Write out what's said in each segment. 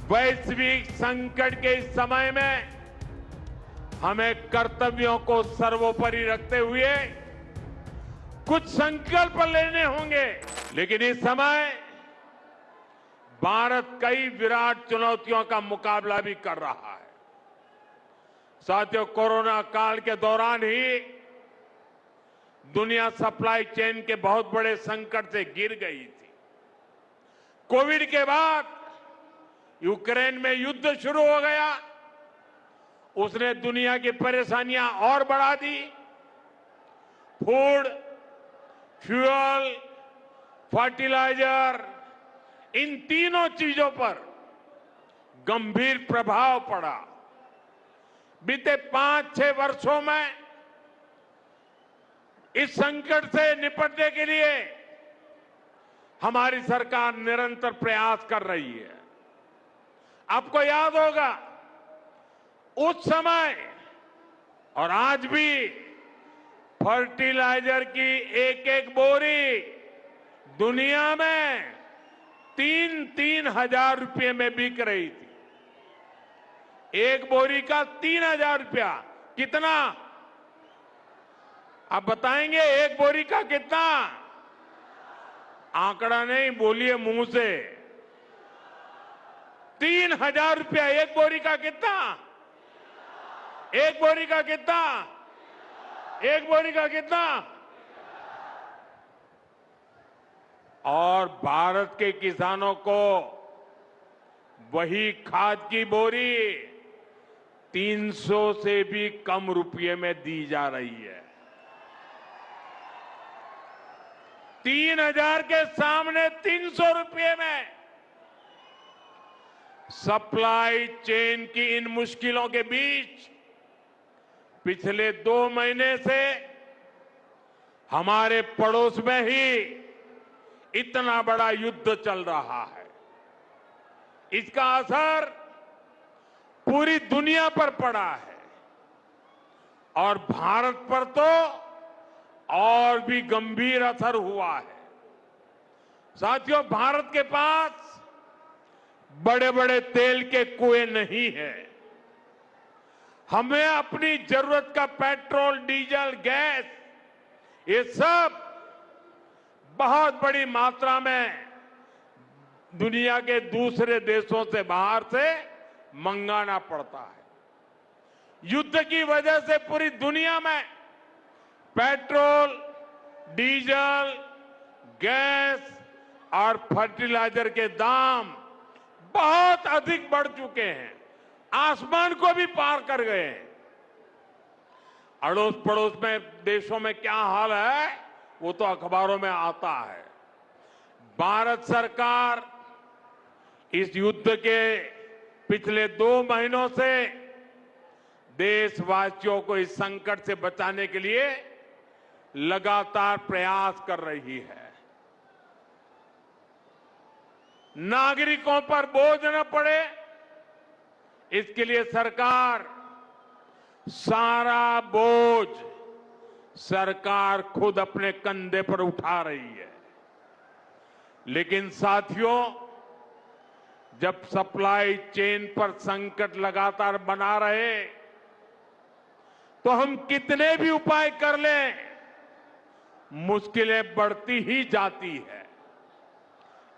वैश्विक संकट के इस समय में हमें कर्तव्यों को सर्वोपरि रखते हुए कुछ संकल्प लेने होंगे। लेकिन इस समय भारत कई विराट चुनौतियों का मुकाबला भी कर रहा है। साथियों, कोरोना काल के दौरान ही दुनिया सप्लाई चेन के बहुत बड़े संकट से गिर गई थी। कोविड के बाद यूक्रेन में युद्ध शुरू हो गया। उसने दुनिया की परेशानियां और बढ़ा दी। फूड, फ्यूल, फर्टिलाइजर, इन तीनों चीजों पर गंभीर प्रभाव पड़ा। बीते 5-6 वर्षों में इस संकट से निपटने के लिए हमारी सरकार निरंतर प्रयास कर रही है। आपको याद होगा, उस समय और आज भी फर्टिलाइजर की एक एक बोरी दुनिया में 3-3 हजार रुपये में बिक रही थी। एक बोरी का 3,000 रुपया। कितना? आप बताएंगे एक बोरी का कितना? आंकड़ा नहीं, बोलिए मुंह से। 3,000 रुपया एक बोरी का। कितना? एक बोरी का कितना? एक बोरी का कितना? और भारत के किसानों को वही खाद की बोरी 300 से भी कम रुपये में दी जा रही है। 3,000 के सामने 300 रुपये में। सप्लाई चेन की इन मुश्किलों के बीच पिछले 2 महीने से हमारे पड़ोस में ही इतना बड़ा युद्ध चल रहा है। इसका असर पूरी दुनिया पर पड़ा है और भारत पर तो और भी गंभीर असर हुआ है। साथियों, भारत के पास बड़े बड़े तेल के कुएं नहीं है। हमें अपनी जरूरत का पेट्रोल, डीजल, गैस, ये सब बहुत बड़ी मात्रा में दुनिया के दूसरे देशों से, बाहर से मंगाना पड़ता है। युद्ध की वजह से पूरी दुनिया में पेट्रोल, डीजल, गैस और फर्टिलाइजर के दाम बहुत अधिक बढ़ चुके हैं, आसमान को भी पार कर गए हैं। अड़ोस पड़ोस में देशों में क्या हाल है वो तो अखबारों में आता है। भारत सरकार इस युद्ध के पिछले 2 महीनों से देशवासियों को इस संकट से बचाने के लिए लगातार प्रयास कर रही है। नागरिकों पर बोझ न पड़े, इसके लिए सरकार सारा बोझ सरकार खुद अपने कंधे पर उठा रही है। लेकिन साथियों, जब सप्लाई चेन पर संकट लगातार बना रहे तो हम कितने भी उपाय कर लें, मुश्किलें बढ़ती ही जाती है।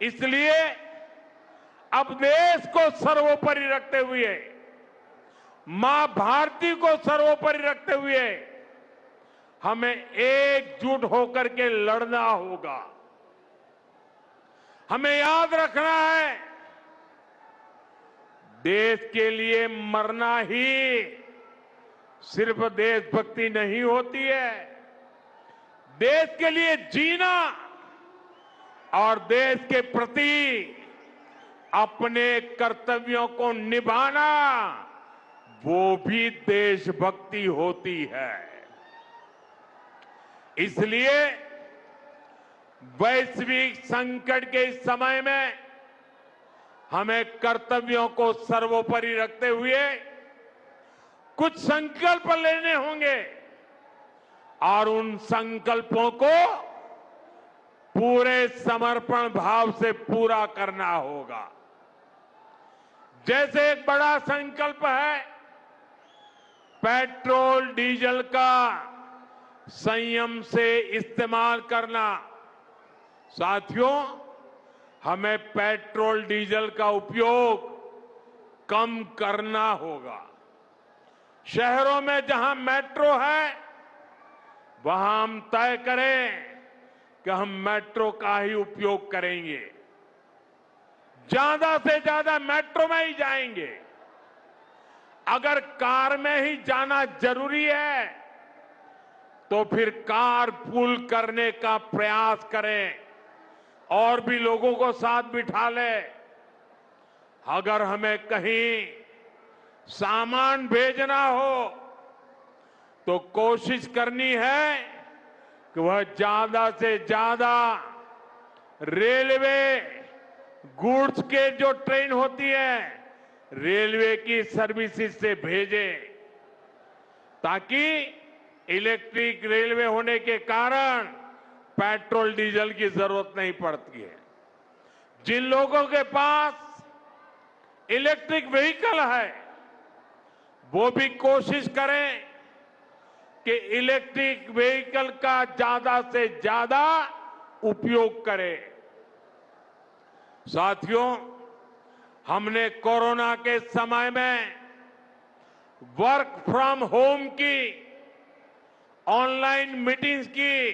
इसलिए अब देश को सर्वोपरि रखते हुए, मां भारती को सर्वोपरि रखते हुए हमें एकजुट होकर के लड़ना होगा। हमें याद रखना है, देश के लिए मरना ही सिर्फ देशभक्ति नहीं होती है। देश के लिए जीना और देश के प्रति अपने कर्तव्यों को निभाना, वो भी देशभक्ति होती है। इसलिए वैश्विक संकट के इस समय में हमें कर्तव्यों को सर्वोपरि रखते हुए कुछ संकल्प लेने होंगे और उन संकल्पों को पूरे समर्पण भाव से पूरा करना होगा। जैसे एक बड़ा संकल्प है पेट्रोल डीजल का संयम से इस्तेमाल करना। साथियों, हमें पेट्रोल डीजल का उपयोग कम करना होगा। शहरों में जहां मेट्रो है वहां हम तय करें कि हम मेट्रो का ही उपयोग करेंगे, ज्यादा से ज्यादा मेट्रो में ही जाएंगे। अगर कार में ही जाना जरूरी है तो फिर कार पूल करने का प्रयास करें और भी लोगों को साथ बिठा ले। अगर हमें कहीं सामान भेजना हो तो कोशिश करनी है कि वह ज्यादा से ज्यादा रेलवे गुड्स के जो ट्रेन होती है रेलवे की सर्विसेज से भेजे, ताकि इलेक्ट्रिक रेलवे होने के कारण पेट्रोल डीजल की जरूरत नहीं पड़ती है। जिन लोगों के पास इलेक्ट्रिक व्हीकल है वो भी कोशिश करें कि इलेक्ट्रिक व्हीकल का ज्यादा से ज्यादा उपयोग करें। साथियों, हमने कोरोना के समय में वर्क फ्रॉम होम की, ऑनलाइन मीटिंग्स की,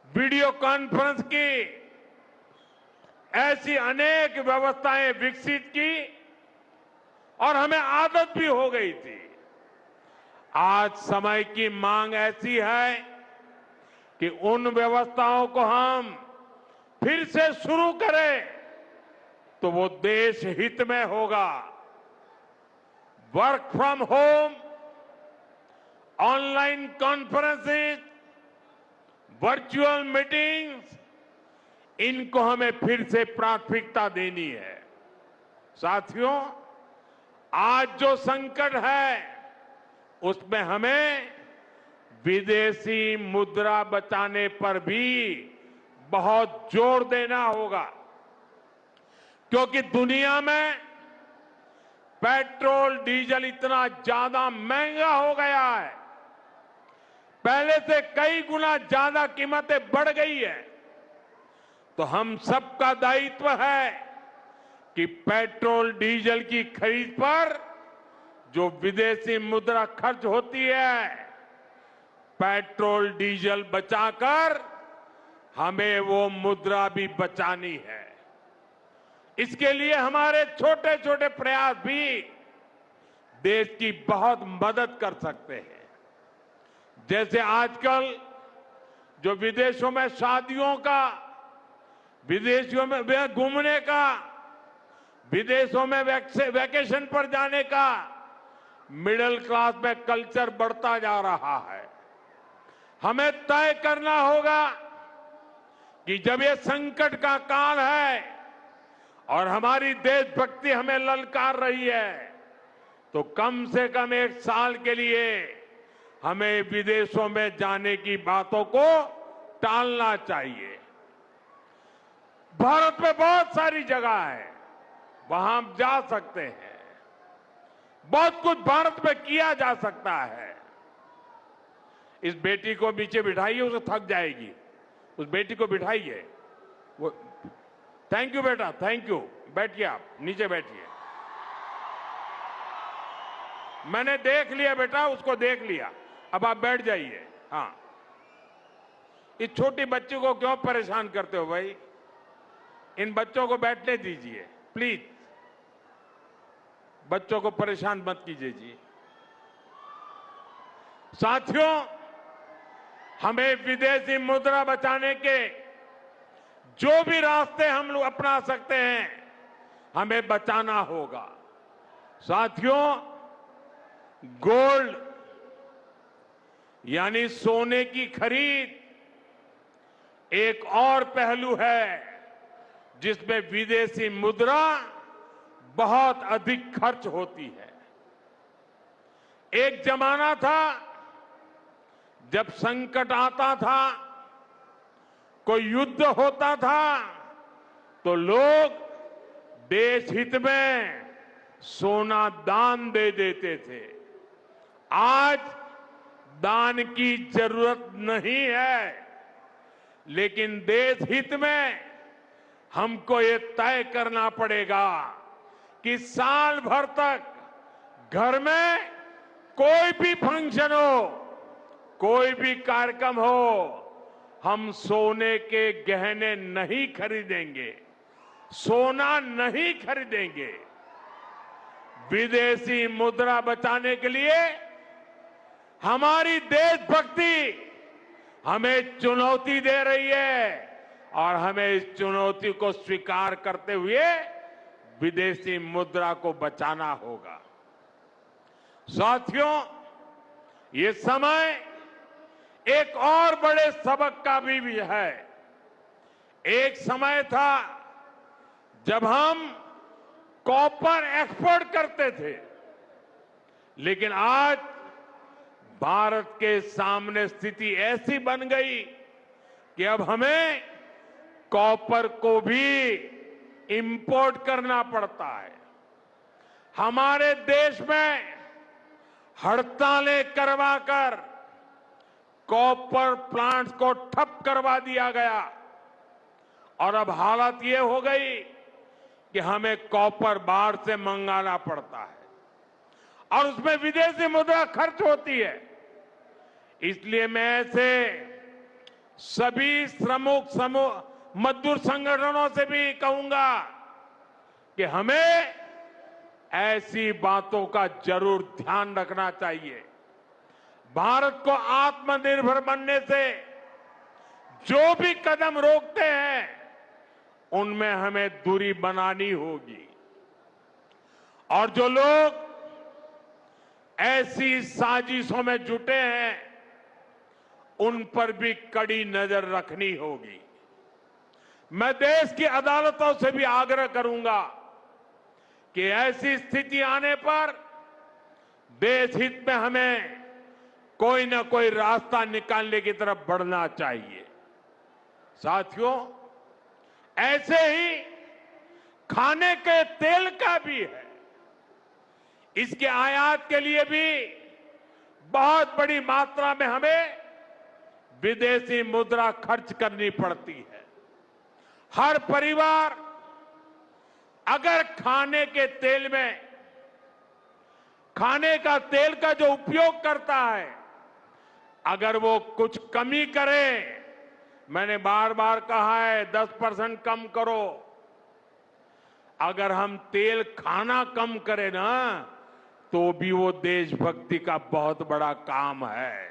वीडियो कॉन्फ्रेंस की, ऐसी अनेक व्यवस्थाएं विकसित की और हमें आदत भी हो गई थी। आज समय की मांग ऐसी है कि उन व्यवस्थाओं को हम फिर से शुरू करें तो वो देश हित में होगा। Work from home, online conferences, virtual meetings, इनको हमें फिर से प्राथमिकता देनी है। साथियों, आज जो संकट है उसमें हमें विदेशी मुद्रा बचाने पर भी बहुत जोर देना होगा, क्योंकि दुनिया में पेट्रोल डीजल इतना ज्यादा महंगा हो गया है, पहले से कई गुना ज्यादा कीमतें बढ़ गई है। तो हम सबका दायित्व है कि पेट्रोल डीजल की खरीद पर जो विदेशी मुद्रा खर्च होती है, पेट्रोल डीजल बचाकर हमें वो मुद्रा भी बचानी है। इसके लिए हमारे छोटे छोटे प्रयास भी देश की बहुत मदद कर सकते हैं। जैसे आजकल जो विदेशों में शादियों का, विदेशों में घूमने का, विदेशों में वैकेशन पर जाने का मिडिल क्लास में कल्चर बढ़ता जा रहा है। हमें तय करना होगा कि जब ये संकट का काल है और हमारी देशभक्ति हमें ललकार रही है, तो कम से कम एक साल के लिए हमें विदेशों में जाने की बातों को टालना चाहिए। भारत में बहुत सारी जगह है, वहां हम जा सकते हैं। बहुत कुछ भारत में किया जा सकता है। इस बेटी को नीचे बिठाइए, उसे थक जाएगी। उस बेटी को बिठाइए। वो थैंक यू बेटा, थैंक यू। बैठिए, आप नीचे बैठिए। मैंने देख लिया बेटा, उसको देख लिया, अब आप बैठ जाइए। हाँ, इस छोटी बच्ची को क्यों परेशान करते हो भाई? इन बच्चों को बैठने दीजिए प्लीज। बच्चों को परेशान मत कीजिए जी। साथियों, हमें विदेशी मुद्रा बचाने के जो भी रास्ते हम लोग अपना सकते हैं, हमें बचाना होगा। साथियों, गोल्ड यानी सोने की खरीद एक और पहलू है जिसमें विदेशी मुद्रा बहुत अधिक खर्च होती है। एक जमाना था जब संकट आता था, कोई युद्ध होता था, तो लोग देश हित में सोना दान दे देते थे। आज दान की जरूरत नहीं है, लेकिन देश हित में हमको ये तय करना पड़ेगा कि साल भर तक घर में कोई भी फंक्शन हो, कोई भी कार्यक्रम हो, हम सोने के गहने नहीं खरीदेंगे, सोना नहीं खरीदेंगे। विदेशी मुद्रा बचाने के लिए हमारी देशभक्ति हमें चुनौती दे रही है और हमें इस चुनौती को स्वीकार करते हुए विदेशी मुद्रा को बचाना होगा। साथियों, ये समय एक और बड़े सबक का भी है। एक समय था जब हम कॉपर एक्सपोर्ट करते थे, लेकिन आज भारत के सामने स्थिति ऐसी बन गई कि अब हमें कॉपर को भी इंपोर्ट करना पड़ता है। हमारे देश में हड़तालें करवाकर कॉपर प्लांट्स को ठप करवा दिया गया और अब हालत ये हो गई कि हमें कॉपर बाहर से मंगाना पड़ता है और उसमें विदेशी मुद्रा खर्च होती है। इसलिए मैं ऐसे सभी श्रमिक समूह मजदूर संगठनों से भी कहूंगा कि हमें ऐसी बातों का जरूर ध्यान रखना चाहिए। भारत को आत्मनिर्भर बनने से जो भी कदम रोकते हैं, उनमें हमें दूरी बनानी होगी और जो लोग ऐसी साजिशों में जुटे हैं, उन पर भी कड़ी नजर रखनी होगी। मैं देश की अदालतों से भी आग्रह करूंगा कि ऐसी स्थिति आने पर देश हित में हमें कोई ना कोई रास्ता निकालने की तरफ बढ़ना चाहिए। साथियों, ऐसे ही खाने के तेल का भी है। इसके आयात के लिए भी बहुत बड़ी मात्रा में हमें विदेशी मुद्रा खर्च करनी पड़ती है। हर परिवार अगर खाने के तेल में खाने का तेल का जो उपयोग करता है, अगर वो कुछ कमी करे, मैंने बार बार कहा है 10% कम करो। अगर हम तेल खाना कम करें ना, तो भी वो देशभक्ति का बहुत बड़ा काम है।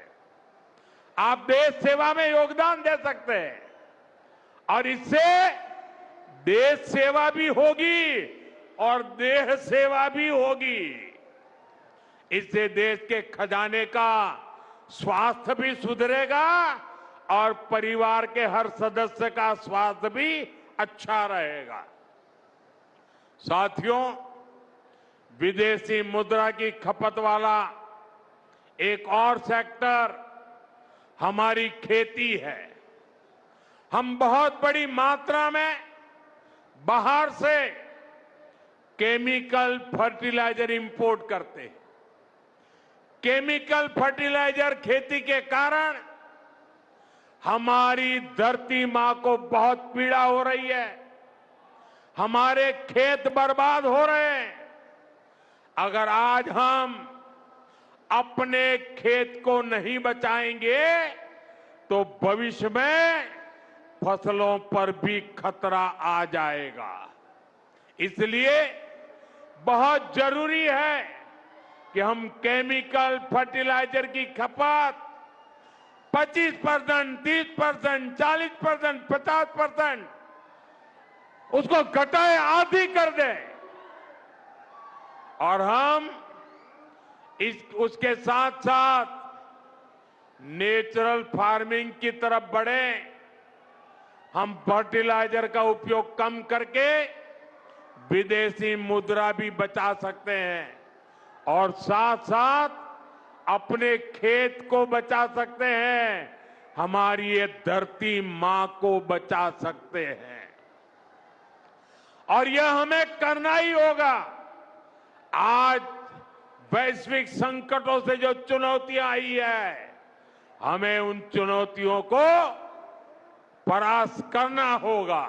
आप देश सेवा में योगदान दे सकते हैं और इससे देश सेवा भी होगी और देह सेवा भी होगी। इससे देश के खजाने का स्वास्थ्य भी सुधरेगा और परिवार के हर सदस्य का स्वास्थ्य भी अच्छा रहेगा। साथियों, विदेशी मुद्रा की खपत वाला एक और सेक्टर हमारी खेती है। हम बहुत बड़ी मात्रा में बाहर से केमिकल फर्टिलाइजर इंपोर्ट करते हैं। केमिकल फर्टिलाइजर खेती के कारण हमारी धरती मां को बहुत पीड़ा हो रही है। हमारे खेत बर्बाद हो रहे हैं। अगर आज हम अपने खेत को नहीं बचाएंगे तो भविष्य में फसलों पर भी खतरा आ जाएगा। इसलिए बहुत जरूरी है कि हम केमिकल फर्टिलाइजर की खपत 25%, 30%, 40%, 50% उसको घटाए, आधी कर दें और हम उसके साथ साथ नेचुरल फार्मिंग की तरफ बढ़े। हम फर्टिलाइजर का उपयोग कम करके विदेशी मुद्रा भी बचा सकते हैं और साथ साथ अपने खेत को बचा सकते हैं, हमारी ये धरती मां को बचा सकते हैं। और यह हमें करना ही होगा। आज वैश्विक संकटों से जो चुनौतियां आई है, हमें उन चुनौतियों को परास्त करना होगा।